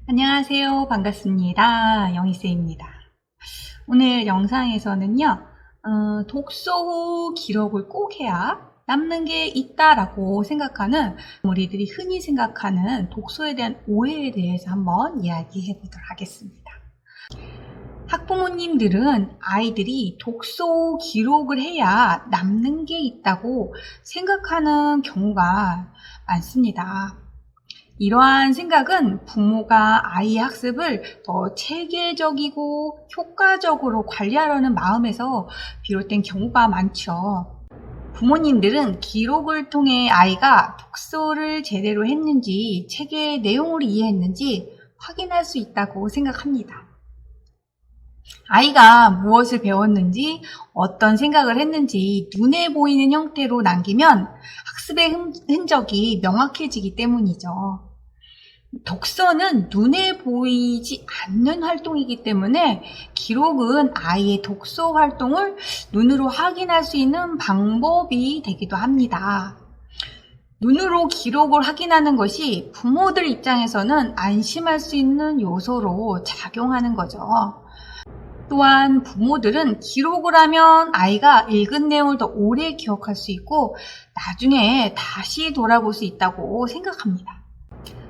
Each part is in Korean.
안녕하세요. 반갑습니다. 영희쌤입니다. 오늘 영상에서는요, 독서 후 기록을 꼭 해야 남는 게 있다라고 생각하는 우리들이 흔히 생각하는 독서에 대한 오해에 대해서 한번 이야기해 보도록 하겠습니다. 학부모님들은 아이들이 독서 후 기록을 해야 남는 게 있다고 생각하는 경우가 많습니다. 이러한 생각은 부모가 아이의 학습을 더 체계적이고 효과적으로 관리하려는 마음에서 비롯된 경우가 많죠. 부모님들은 기록을 통해 아이가 독서를 제대로 했는지, 책의 내용을 이해했는지 확인할 수 있다고 생각합니다. 아이가 무엇을 배웠는지, 어떤 생각을 했는지 눈에 보이는 형태로 남기면 학습의 흔적이 명확해지기 때문이죠. 독서는 눈에 보이지 않는 활동이기 때문에 기록은 아이의 독서 활동을 눈으로 확인할 수 있는 방법이 되기도 합니다. 눈으로 기록을 확인하는 것이 부모들 입장에서는 안심할 수 있는 요소로 작용하는 거죠. 또한 부모들은 기록을 하면 아이가 읽은 내용을 더 오래 기억할 수 있고 나중에 다시 돌아볼 수 있다고 생각합니다.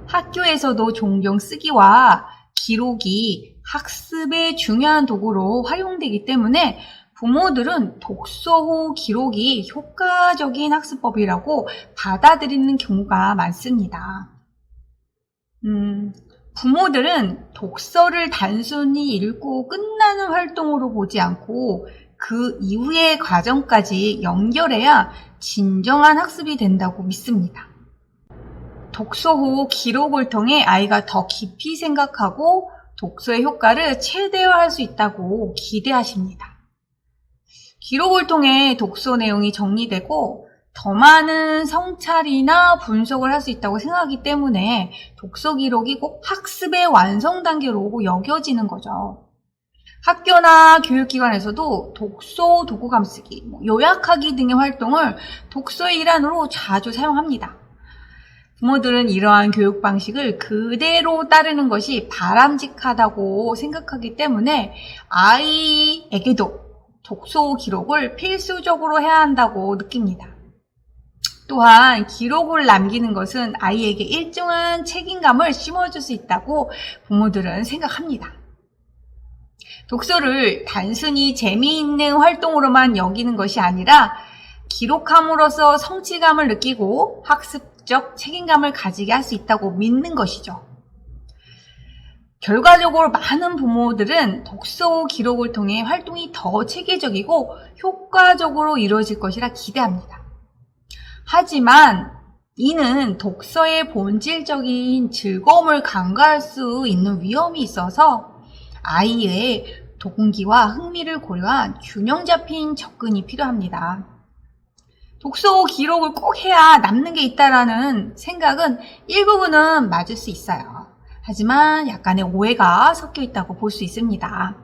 학교에서도 종종 쓰기와 기록이 학습의 중요한 도구로 활용되기 때문에 부모들은 독서 후 기록이 효과적인 학습법이라고 받아들이는 경우가 많습니다. 부모들은 독서를 단순히 읽고 끝나는 활동으로 보지 않고 그 이후의 과정까지 연결해야 진정한 학습이 된다고 믿습니다. 독서 후 기록을 통해 아이가 더 깊이 생각하고 독서의 효과를 최대화할 수 있다고 기대하십니다. 기록을 통해 독서 내용이 정리되고 더 많은 성찰이나 분석을 할 수 있다고 생각하기 때문에 독서 기록이 꼭 학습의 완성 단계로 여겨지는 거죠. 학교나 교육기관에서도 독서 도구 감쓰기, 요약하기 등의 활동을 독서의 일환으로 자주 사용합니다. 부모들은 이러한 교육 방식을 그대로 따르는 것이 바람직하다고 생각하기 때문에 아이에게도 독서 기록을 필수적으로 해야 한다고 느낍니다. 또한 기록을 남기는 것은 아이에게 일정한 책임감을 심어줄 수 있다고 부모들은 생각합니다. 독서를 단순히 재미있는 활동으로만 여기는 것이 아니라 기록함으로써 성취감을 느끼고 학습적 책임감을 가지게 할 수 있다고 믿는 것이죠. 결과적으로 많은 부모들은 독서 후 기록을 통해 활동이 더 체계적이고 효과적으로 이루어질 것이라 기대합니다. 하지만 이는 독서의 본질적인 즐거움을 간과할 수 있는 위험이 있어서 아이의 동기와 흥미를 고려한 균형 잡힌 접근이 필요합니다. 독서 후 기록을 꼭 해야 남는 게 있다라는 생각은 일부분은 맞을 수 있어요. 하지만 약간의 오해가 섞여 있다고 볼 수 있습니다.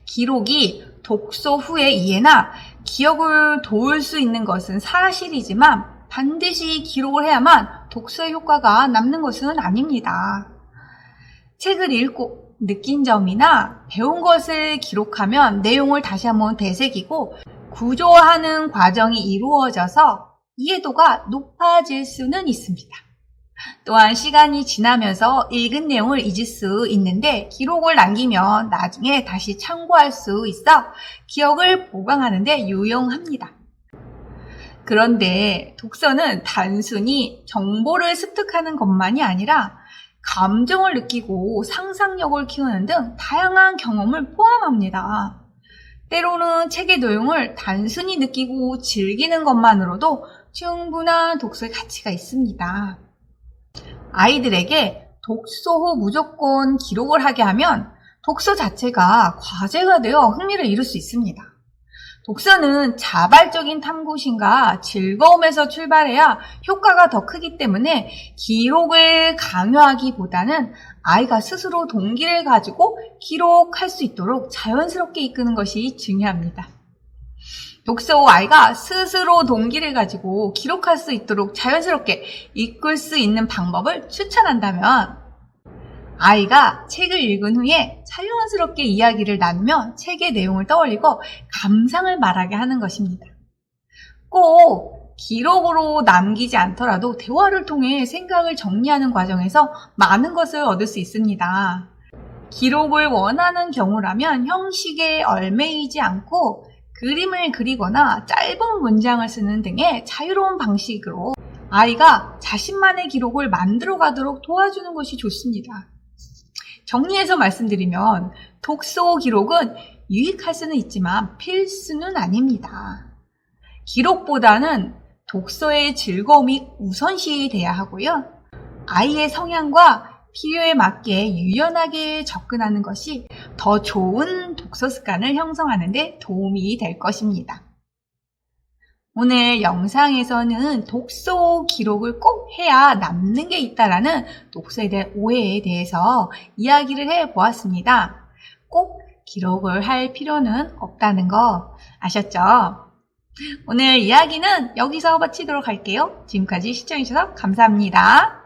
기록이 독서 후의 이해나 기억을 도울 수 있는 것은 사실이지만 반드시 기록을 해야만 독서의 효과가 남는 것은 아닙니다. 책을 읽고 느낀 점이나 배운 것을 기록하면 내용을 다시 한번 되새기고 구조화하는 과정이 이루어져서 이해도가 높아질 수는 있습니다. 또한 시간이 지나면서 읽은 내용을 잊을 수 있는데 기록을 남기면 나중에 다시 참고할 수 있어 기억을 보강하는 데 유용합니다. 그런데 독서는 단순히 정보를 습득하는 것만이 아니라 감정을 느끼고 상상력을 키우는 등 다양한 경험을 포함합니다. 때로는 책의 내용을 단순히 느끼고 즐기는 것만으로도 충분한 독서의 가치가 있습니다. 아이들에게 독서 후 무조건 기록을 하게 하면 독서 자체가 과제가 되어 흥미를 잃을 수 있습니다. 독서는 자발적인 탐구심과 즐거움에서 출발해야 효과가 더 크기 때문에 기록을 강요하기보다는 아이가 스스로 동기를 가지고 기록할 수 있도록 자연스럽게 이끄는 것이 중요합니다. 독서 아이가 스스로 동기를 가지고 기록할 수 있도록 자연스럽게 이끌 수 있는 방법을 추천한다면 아이가 책을 읽은 후에 자연스럽게 이야기를 나누며 책의 내용을 떠올리고 감상을 말하게 하는 것입니다. 꼭 기록으로 남기지 않더라도 대화를 통해 생각을 정리하는 과정에서 많은 것을 얻을 수 있습니다. 기록을 원하는 경우라면 형식에 얽매이지 않고 그림을 그리거나 짧은 문장을 쓰는 등의 자유로운 방식으로 아이가 자신만의 기록을 만들어 가도록 도와주는 것이 좋습니다. 정리해서 말씀드리면 독서 기록은 유익할 수는 있지만 필수는 아닙니다. 기록보다는 독서의 즐거움이 우선시 돼야 하고요. 아이의 성향과 필요에 맞게 유연하게 접근하는 것이 더 좋은 독서 습관을 형성하는 데 도움이 될 것입니다. 오늘 영상에서는 독서 기록을 꼭 해야 남는 게 있다라는 독서에 대한 오해에 대해서 이야기를 해보았습니다. 꼭 기록을 할 필요는 없다는 거 아셨죠? 오늘 이야기는 여기서 마치도록 할게요. 지금까지 시청해주셔서 감사합니다.